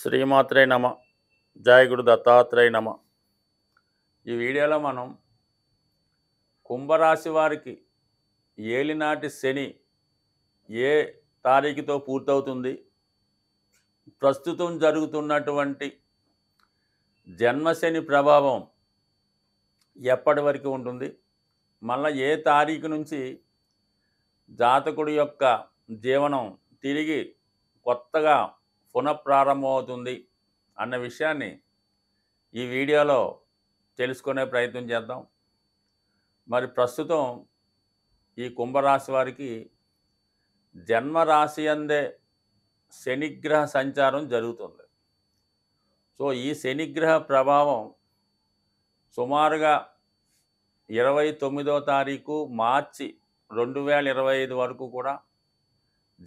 శ్రీమాత్రే నమ. జయ గురు దత్తాత్రేయ నమ. ఈ వీడియోలో మనం కుంభరాశి వారికి ఏలినాటి శని ఏ తారీఖుతో పూర్తవుతుంది, ప్రస్తుతం జరుగుతున్నటువంటి జన్మశని ప్రభావం ఎప్పటి వరకు ఉంటుంది, మళ్ళీ ఏ తారీఖు నుంచి జాతకుడి యొక్క జీవనం తిరిగి కొత్తగా పునఃప్రారంభమవుతుంది అన్న విషయాన్ని ఈ వీడియోలో తెలుసుకునే ప్రయత్నం చేద్దాం. మరి ప్రస్తుతం ఈ కుంభరాశి వారికి జన్మరాశి అందే శనిగ్రహ సంచారం జరుగుతుంది. సో ఈ శనిగ్రహ ప్రభావం సుమారుగా 29వ తారీఖు మార్చి 2025 వరకు కూడా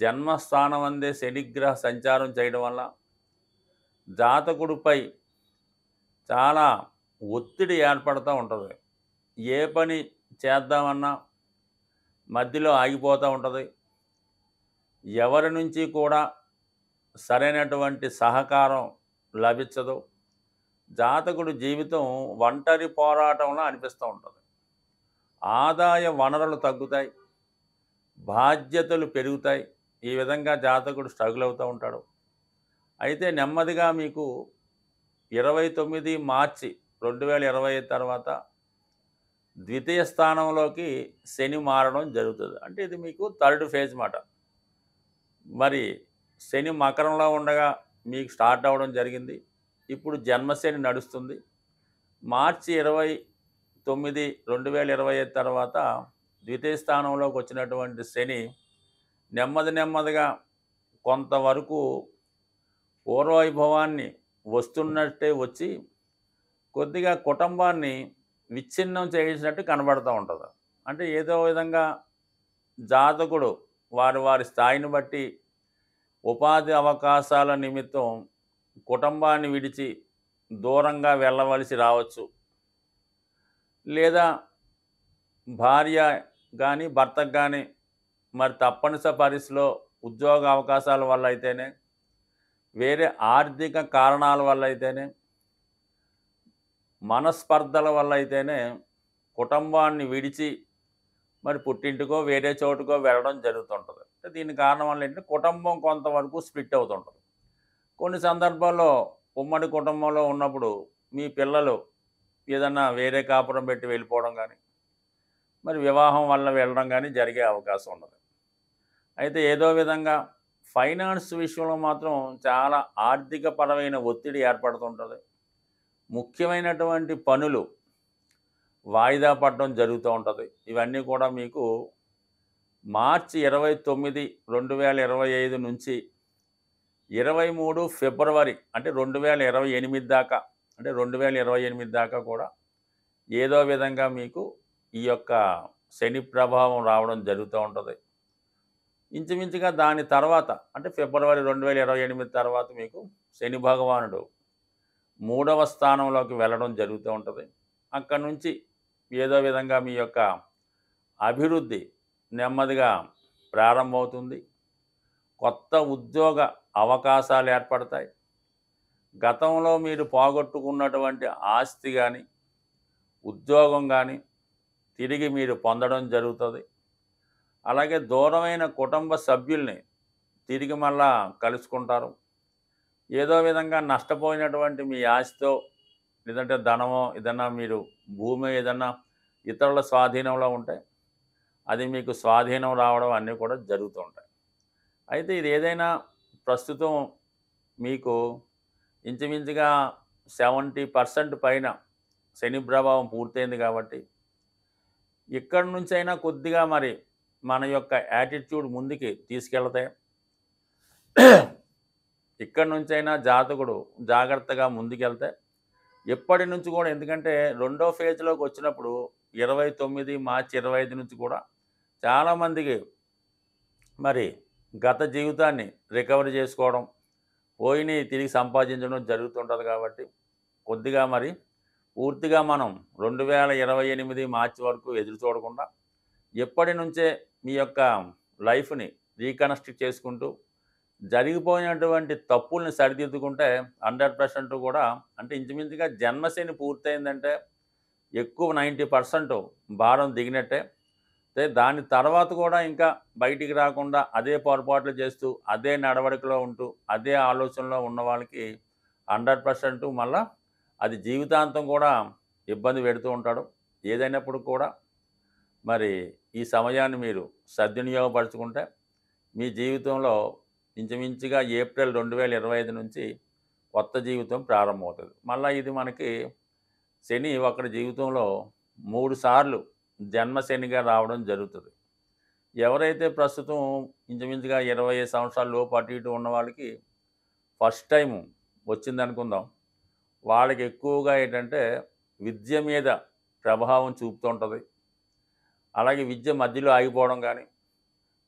జన్మస్థానం అందే శనిగ్రహ సంచారం చేయడం వల్ల జాతకుడిపై చాలా ఒత్తిడి ఏర్పడుతూ ఉంటుంది. ఏ పని చేద్దామన్నా మధ్యలో ఆగిపోతూ ఉంటుంది. ఎవరి నుంచి కూడా సరైనటువంటి సహకారం లభించదు. జాతకుడి జీవితం ఒంటరి పోరాటంలో అనిపిస్తూ ఉంటుంది. ఆదాయ వనరులు తగ్గుతాయి, బాధ్యతలు పెరుగుతాయి. ఈ విధంగా జాతకుడు స్ట్రగుల్ అవుతూ ఉంటాడు. అయితే నెమ్మదిగా మీకు 29 మార్చి 2025 తర్వాత ద్వితీయ స్థానంలోకి శని మారడం జరుగుతుంది. అంటే ఇది మీకు థర్డ్ ఫేజ్ మాట. మరి శని మకరంలో ఉండగా మీకు స్టార్ట్ అవ్వడం జరిగింది. ఇప్పుడు జన్మశని నడుస్తుంది. మార్చి 29, 2025 తర్వాత ద్వితీయ స్థానంలోకి వచ్చినటువంటి శని నెమ్మదిగా కొంతవరకు పూర్వవైభవాన్ని వస్తున్నట్టే వచ్చి కొద్దిగా కుటుంబాన్ని విచ్ఛిన్నం చేసినట్టు కనబడుతూ ఉంటుంది. అంటే ఏదో విధంగా జాతకుడు వారి స్థాయిని బట్టి ఉపాధి అవకాశాల నిమిత్తం కుటుంబాన్ని విడిచి దూరంగా వెళ్ళవలసి రావచ్చు. లేదా భార్య కానీ భర్తకు కానీ మరి తప్పనిసరి పరిస్థితిలో ఉద్యోగ అవకాశాల వల్ల అయితేనే, వేరే ఆర్థిక కారణాల వల్ల అయితేనే, మనస్పర్ధల వల్ల అయితేనే కుటుంబాన్ని విడిచి మరి పుట్టింటికో వేరే చోటుకో వెళ్ళడం జరుగుతుంటుంది. దీని కారణం వల్ల ఏంటంటే కుటుంబం కొంతవరకు స్ప్లిట్ అవుతుంటుంది. కొన్ని సందర్భాల్లో ఉమ్మడి కుటుంబంలో ఉన్నప్పుడు మీ పిల్లలు ఏదన్నా వేరే కాపురం పెట్టి వెళ్ళిపోవడం కానీ, మరి వివాహం వల్ల వెళ్ళడం కానీ జరిగే అవకాశం ఉండదు. అయితే ఏదో విధంగా ఫైనాన్స్ విషయంలో మాత్రం చాలా ఆర్థికపరమైన ఒత్తిడి ఏర్పడుతుంటుంది. ముఖ్యమైనటువంటి పనులు వాయిదా పడడం జరుగుతూ ఉంటుంది. ఇవన్నీ కూడా మీకు మార్చి 29, 2025 నుంచి 23 ఫిబ్రవరి అంటే 2028 దాకా, అంటే 2028 దాకా కూడా ఏదో విధంగా మీకు ఈ యొక్క శని ప్రభావం రావడం జరుగుతూ ఉంటుంది. ఇంచుమించుగా దాని తర్వాత అంటే ఫిబ్రవరి 2028 తర్వాత మీకు శని భగవానుడు 3వ స్థానంలోకి వెళ్ళడం జరుగుతూ ఉంటుంది. అక్కడి నుంచి ఏదో విధంగా మీ యొక్క అభివృద్ధి నెమ్మదిగా ప్రారంభమవుతుంది. కొత్త ఉద్యోగ అవకాశాలు ఏర్పడతాయి. గతంలో మీరు పోగొట్టుకున్నటువంటి ఆస్తి కానీ ఉద్యోగం కానీ తిరిగి మీరు పొందడం జరుగుతుంది. అలాగే దూరమైన కుటుంబ సభ్యుల్ని తిరిగి మళ్ళా కలుసుకుంటారు. ఏదో విధంగా నష్టపోయినటువంటి మీ ఆస్తితో లేదంటే ధనమో ఏదన్నా మీరు భూమి ఏదన్నా ఇతరుల స్వాధీనంలో ఉంటే అది మీకు స్వాధీనం రావడం అన్నీ కూడా జరుగుతూ ఉంటాయి. అయితే ఇది ఏదైనా ప్రస్తుతం మీకు ఇంచుమించుగా 70% పైన శని ప్రభావం పూర్తయింది. కాబట్టి ఇక్కడి నుంచైనా కొద్దిగా మరి మన యొక్క యాటిట్యూడ్ ముందుకి తీసుకెళ్తే ఇక్కడి నుంచైనా జాతకుడు జాగ్రత్తగా ముందుకెళ్తే ఎప్పటి నుంచి కూడా, ఎందుకంటే రెండో ఫేజ్లోకి వచ్చినప్పుడు 29 మార్చి 25 నుంచి కూడా చాలామందికి మరి గత జీవితాన్ని రికవరీ చేసుకోవడం, పోయిని తిరిగి సంపాదించడం జరుగుతుంటుంది. కాబట్టి కొద్దిగా మరి పూర్తిగా మనం 2028 మార్చి వరకు ఎదురు చూడకుండా ఎప్పటి నుంచే మీ యొక్క లైఫ్ని రీకన్స్ట్రక్ట్ చేసుకుంటూ జరిగిపోయినటువంటి తప్పుల్ని సరిదిద్దుకుంటే 100% కూడా అంటే ఇంచుమించుగా జన్మశని పూర్తయిందంటే ఎక్కువ 90% భారం దిగినట్టే. దాని తర్వాత కూడా ఇంకా బయటికి రాకుండా అదే పొరపాట్లు చేస్తూ, అదే నడవడికలో ఉంటూ, అదే ఆలోచనలో ఉన్న వాళ్ళకి 100% మళ్ళా అది జీవితాంతం కూడా ఇబ్బంది పెడుతూ ఉంటాడు. ఏదైనప్పుడు కూడా మరి ఈ సమయాన్ని మీరు సద్వినియోగపరుచుకుంటే మీ జీవితంలో ఇంచుమించుగా ఏప్రిల్ 2025 నుంచి కొత్త జీవితం ప్రారంభమవుతుంది. మళ్ళీ ఇది మనకి శని ఒకరి జీవితంలో 3 సార్లు జన్మశనిగా రావడం జరుగుతుంది. ఎవరైతే ప్రస్తుతం ఇంచుమించుగా 25 సంవత్సరాల లోపు అటు ఇటు ఉన్న వాళ్ళకి ఫస్ట్ టైం వచ్చిందనుకుందాం. వాళ్ళకి ఎక్కువగా ఏంటంటే విద్య మీద ప్రభావం చూపుతూ ఉంటుంది. అలాగే విద్య మధ్యలో ఆగిపోవడం కానీ,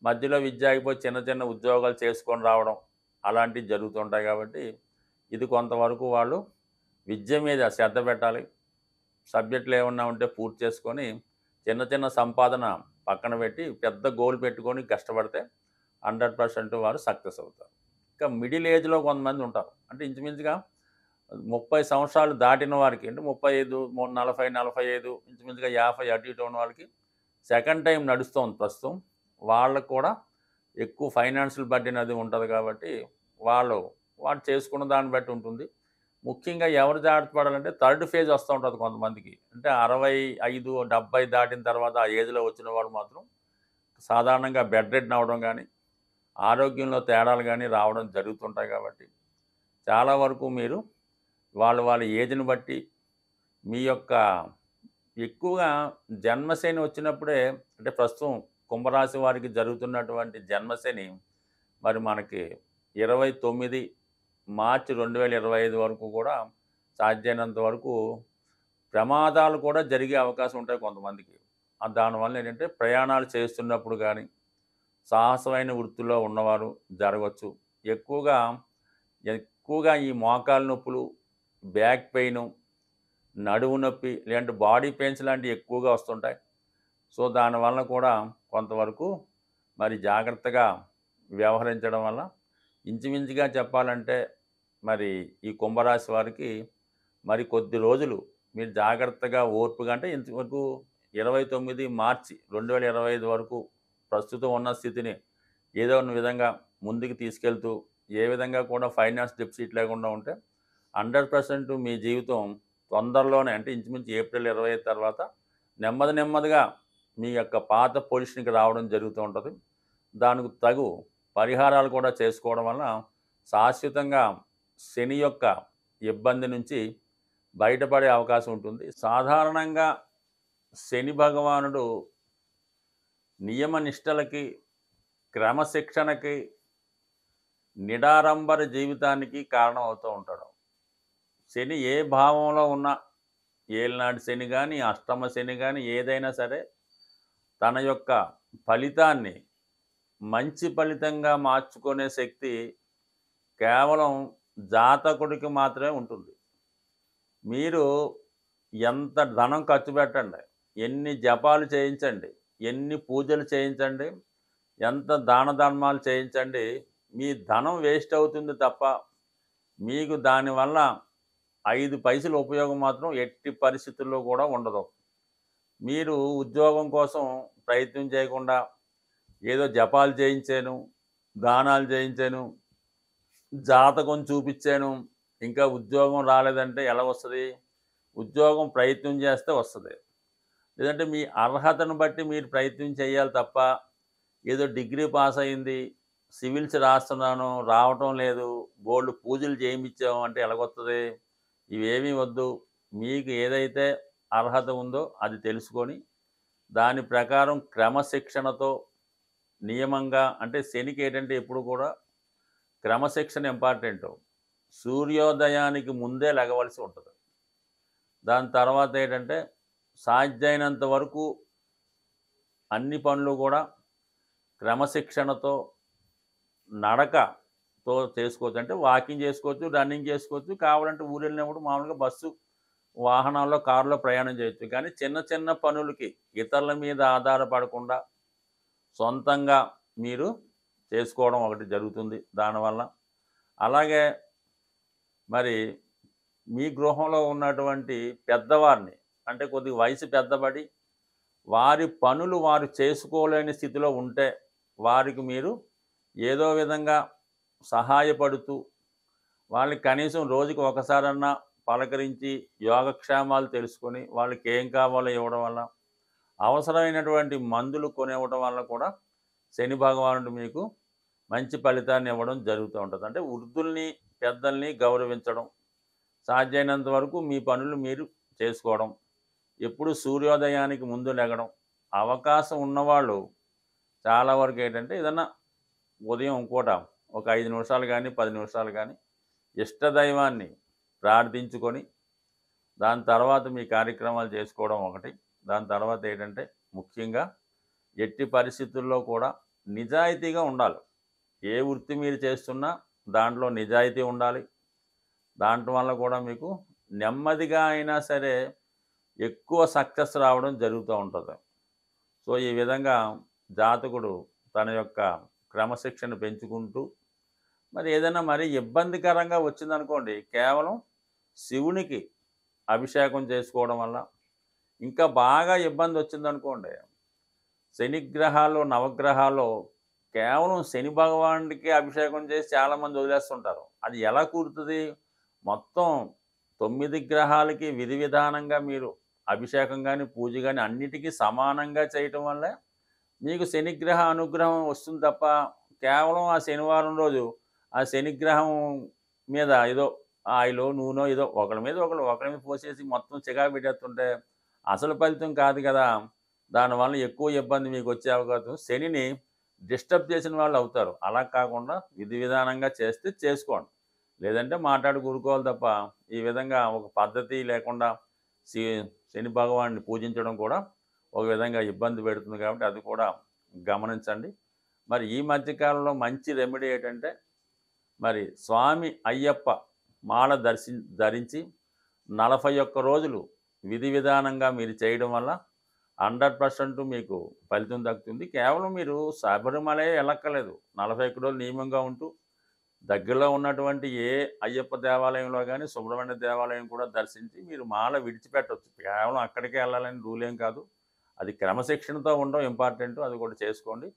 మధ్యలో విద్య ఆగిపోయి చిన్న చిన్న ఉద్యోగాలు చేసుకొని రావడం అలాంటివి జరుగుతుంటాయి. కాబట్టి ఇది కొంతవరకు వాళ్ళు విద్య మీద శ్రద్ధ పెట్టాలి. సబ్జెక్టులు ఏమన్నా ఉంటే పూర్తి చేసుకొని చిన్న చిన్న సంపాదన పక్కన పెట్టి పెద్ద గోల్ పెట్టుకొని కష్టపడితే 100% వారు సక్సెస్ అవుతారు. ఇంకా మిడిల్ ఏజ్లో కొంతమంది ఉంటారు. అంటే ఇంచుమించుగా 30 సంవత్సరాలు దాటిన వారికి అంటే 35, 40, 45 ఇంచుమించుగా 50 అటు ఇటు ఉన్న వాళ్ళకి సెకండ్ టైం నడుస్తోంది ప్రస్తుతం. వాళ్ళకు కూడా ఎక్కువ ఫైనాన్షియల్ బర్డెన్ అది ఉంటుంది. కాబట్టి వాళ్ళు చేసుకున్న దాన్ని బట్టి ఉంటుంది. ముఖ్యంగా ఎవరు జాగ్రత్త పడాలంటే థర్డ్ ఫేజ్ వస్తూ ఉంటుంది కొంతమందికి. అంటే 65, 70 దాటిన తర్వాత ఆ ఏజ్లో వచ్చిన వాళ్ళు మాత్రం సాధారణంగా బెడ్ రెడ్ అవ్వడం కానీ, ఆరోగ్యంలో తేడాలు కానీ రావడం జరుగుతుంటాయి. కాబట్టి చాలా వరకు మీరు వాళ్ళ ఏజ్ని బట్టి మీ యొక్క ఎక్కువగా జన్మశని వచ్చినప్పుడే అంటే ప్రస్తుతం కుంభరాశి వారికి జరుగుతున్నటువంటి జన్మశని మరి మనకి 29 మార్చి 2025 వరకు కూడా సాధ్యమైనంత వరకు ప్రమాదాలు కూడా జరిగే అవకాశం ఉంటాయి కొంతమందికి. దానివల్ల ఏంటంటే ప్రయాణాలు చేస్తున్నప్పుడు కానీ సాహసమైన వృత్తిలో ఉన్నవారు జరగవచ్చు. ఎక్కువగా ఈ మోకాలు నొప్పులు, బ్యాక్ పెయిన్, నడుము నొప్పి లేదంటే బాడీ పెయిన్స్ లాంటివి ఎక్కువగా వస్తుంటాయి. సో దానివల్ల కూడా కొంతవరకు మరి జాగ్రత్తగా వ్యవహరించడం వల్ల ఇంచుమించుగా చెప్పాలంటే మరి ఈ కుంభరాశి వారికి మరి కొద్ది రోజులు మీరు జాగ్రత్తగా ఓర్పుగా అంటే ఇంతవరకు 29 మార్చి 2025 వరకు ప్రస్తుతం ఉన్న స్థితిని ఏదో ఒక విధంగా ముందుకు తీసుకెళ్తూ ఏ విధంగా కూడా ఫైనాన్స్ డెఫిసిట్ లేకుండా ఉంటే 100% మీ జీవితం తొందరలోనే అంటే ఇంచుమించు ఏప్రిల్ 25 తర్వాత నెమ్మదిగా మీ యొక్క పాత పొజిషన్కి రావడం జరుగుతూ ఉంటుంది. దానికి తగు పరిహారాలు కూడా చేసుకోవడం వల్ల శాశ్వతంగా శని యొక్క ఇబ్బంది నుంచి బయటపడే అవకాశం ఉంటుంది. సాధారణంగా శని భగవానుడు నియమనిష్టలకి, క్రమశిక్షణకి, నిడారంబర జీవితానికి కారణం అవుతూ ఉంటాడు. శని ఏ భావంలో ఉన్నా ఏలినాటి శని కానీ, అష్టమ శని కానీ ఏదైనా సరే తన యొక్క ఫలితాన్ని మంచి ఫలితంగా మార్చుకునే శక్తి కేవలం జాతకుడికి మాత్రమే ఉంటుంది. మీరు ఎంత ధనం ఖర్చు పెట్టండి, ఎన్ని జపాలు చేయించండి, ఎన్ని పూజలు చేయించండి, ఎంత దాన ధర్మాలు చేయించండి, మీ ధనం వేస్ట్ అవుతుంది తప్ప మీకు దానివల్ల 5 పైసలు ఉపయోగం మాత్రం ఎట్టి పరిస్థితుల్లో కూడా ఉండదు. మీరు ఉద్యోగం కోసం ప్రయత్నం చేయకుండా ఏదో జపాలు చేయించాను, దానాలు చేయించాను, జాతకం చూపించాను, ఇంకా ఉద్యోగం రాలేదంటే ఎలా వస్తుంది? ఉద్యోగం ప్రయత్నం చేస్తే వస్తుంది. లేదంటే మీ అర్హతను బట్టి మీరు ప్రయత్నం చేయాలి తప్ప ఏదో డిగ్రీ పాస్ అయింది, సివిల్స్ రాస్తున్నాను రావటం లేదు, బోల్డ్ పూజలు చేయించాము అంటే ఎలాగొస్తుంది? ఇవేమీ వద్దు. మీకు ఏదైతే అర్హత ఉందో అది తెలుసుకొని దాని ప్రకారం క్రమశిక్షణతో నియమంగా అంటే శనికి ఏంటంటే ఎప్పుడు కూడా క్రమశిక్షణ ఇంపార్టెంట్. సూర్యోదయానికి ముందే లెగవలసి ఉంటుంది. దాని తర్వాత ఏంటంటే సాధ్యమైనంత వరకు అన్ని పనులు కూడా క్రమశిక్షణతో నడకతో చేసుకోవచ్చు. అంటే వాకింగ్ చేసుకోవచ్చు, రన్నింగ్ చేసుకోవచ్చు, కావాలంటే ఊరు వెళ్ళినప్పుడు మామూలుగా బస్సు వాహనాల్లో కారులో ప్రయాణం చేయొచ్చు. కానీ చిన్న చిన్న పనులకి ఇతరుల మీద ఆధారపడకుండా సొంతంగా మీరు చేసుకోవడం ఒకటి జరుగుతుంది దానివల్ల. అలాగే మరి మీ గృహంలో ఉన్నటువంటి పెద్దవారిని, అంటే కొద్దిగా వయసు పెద్దబడి వారి పనులు వారు చేసుకోలేని స్థితిలో ఉంటే వారికి మీరు ఏదో విధంగా సహాయపడుతూ వాళ్ళకి కనీసం రోజుకి ఒకసారన్నా పలకరించి యోగక్షేమాలు తెలుసుకొని వాళ్ళకి ఏం కావాలో ఇవ్వడం వల్ల, అవసరమైనటువంటి మందులు కొనివ్వడం వల్ల కూడా శని భగవానుడు మీకు మంచి ఫలితాన్ని ఇవ్వడం జరుగుతూ ఉంటుంది. అంటే వృద్ధుల్ని పెద్దల్ని గౌరవించడం, సాధ్యమైనంత వరకు మీ పనులు మీరు చేసుకోవడం, ఎప్పుడు సూర్యోదయానికి ముందు లెగడం. అవకాశం ఉన్నవాళ్ళు చాలా వరకు ఏంటంటే ఏదన్నా ఉదయం ఒక 5 నిమిషాలు కానీ 10 నిమిషాలు కానీ ఇష్టదైవాన్ని ప్రార్థించుకొని దాని తర్వాత మీ కార్యక్రమాలు చేసుకోవడం ఒకటి. దాని తర్వాత ఏంటంటే ముఖ్యంగా ఎట్టి పరిస్థితుల్లో కూడా నిజాయితీగా ఉండాలి. ఏ వృత్తి మీరు చేస్తున్నా దాంట్లో నిజాయితీ ఉండాలి. దాంట్లో వల్ల కూడా మీకు నెమ్మదిగా అయినా సరే ఎక్కువ సక్సెస్ రావడం జరుగుతూ ఉంటుంది. సో ఈ విధంగా జాతకుడు తన యొక్క క్రమశిక్షణ పెంచుకుంటూ మరి ఏదైనా మరి ఇబ్బందికరంగా వచ్చిందనుకోండి, కేవలం శివునికి అభిషేకం చేసుకోవడం వల్ల. ఇంకా బాగా ఇబ్బంది వచ్చిందనుకోండి, శనిగ్రహాలు నవగ్రహాల్లో కేవలం శని భగవానుడికి అభిషేకం చేసి చాలామంది వదిలేస్తుంటారు. అది ఎలా కుదురుతుంది? మొత్తం 9 గ్రహాలకి విధి విధానంగా మీరు అభిషేకం కానీ పూజ కానీ అన్నిటికీ సమానంగా చేయటం వల్లే మీకు శనిగ్రహ అనుగ్రహం వస్తుంది తప్ప, కేవలం ఆ శనివారం రోజు ఆ శనిగ్రహం మీద ఏదో ఆయిలో నూనె ఏదో ఒకరి మీద పోసేసి మొత్తం చికాకు పెట్టేస్తుంటే అసలు ఫలితం కాదు కదా. దానివల్ల ఎక్కువ ఇబ్బంది మీకు వచ్చే అవకాశం, శనిని డిస్టర్బ్ చేసిన వాళ్ళు అవుతారు. అలా కాకుండా విధి విధానంగా చేస్తే చేసుకోండి, లేదంటే మాట్లాడి కూరుకోవాలి తప్ప ఈ విధంగా ఒక పద్ధతి లేకుండా శని భగవాన్ని పూజించడం కూడా ఒక విధంగా ఇబ్బంది పెడుతుంది. కాబట్టి అది కూడా గమనించండి. మరి ఈ మధ్యకాలంలో మంచి రెమెడీ ఏంటంటే, మరి స్వామి అయ్యప్ప మాల ధరించి 41 రోజులు విధి విధానంగా మీరు చేయడం వల్ల 100% మీకు ఫలితం దక్కుతుంది. కేవలం మీరు శబరిమలే వెళ్ళక్కర్లేదు. 41 రోజులు నియమంగా ఉంటూ దగ్గరలో ఉన్నటువంటి ఏ అయ్యప్ప దేవాలయంలో కానీ సుబ్రహ్మణ్య దేవాలయం కూడా దర్శించి మీరు మాల విడిచిపెట్టవచ్చు. కేవలం అక్కడికే వెళ్ళాలని రూల్ ఏం కాదు. అది క్రమశిక్షణతో ఉండడం ఇంపార్టెంట్, అది కూడా చేసుకోండి.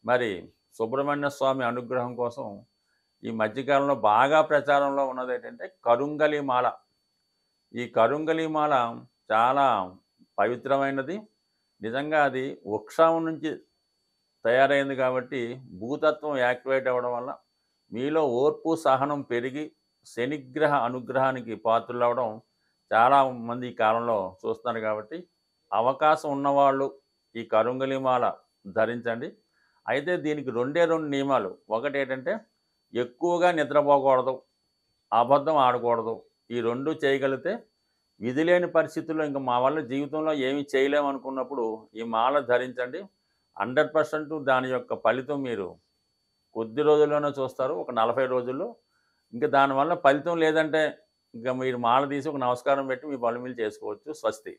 మరి సుబ్రహ్మణ్య స్వామి అనుగ్రహం కోసం ఈ మధ్యకాలంలో బాగా ప్రచారంలో ఉన్నది ఏంటంటే కరుంగలి మాల. ఈ కరుంగలి మాల చాలా పవిత్రమైనది. నిజంగా అది వృక్షం నుంచి తయారైంది కాబట్టి భూతత్వం యాక్టివేట్ అవ్వడం వల్ల మీలో ఓర్పు సహనం పెరిగి శనిగ్రహ అనుగ్రహానికి పాత్రలవడం చాలామంది ఈ కాలంలో చూస్తున్నారు. కాబట్టి అవకాశం ఉన్నవాళ్ళు ఈ కరుంగలి మాల ధరించండి. అయితే దీనికి 2 నియమాలు. ఒకటి ఏంటంటే ఎక్కువగా నిద్రపోకూడదు, అబద్ధం ఆడకూడదు. ఈ 2 చేయగలిగితే విధి లేని పరిస్థితుల్లో ఇంకా మా వల్ల జీవితంలో ఏమీ చేయలేమనుకున్నప్పుడు ఈ మాల ధరించండి. 100% దాని యొక్క ఫలితం మీరు కొద్ది రోజుల్లోనే చూస్తారు, ఒక 40 రోజుల్లో. ఇంకా దానివల్ల ఫలితం లేదంటే ఇంకా మీరు మాల తీసి ఒక నమస్కారం పెట్టి మీ పనులు మీరు చేసుకోవచ్చు. స్వస్తి.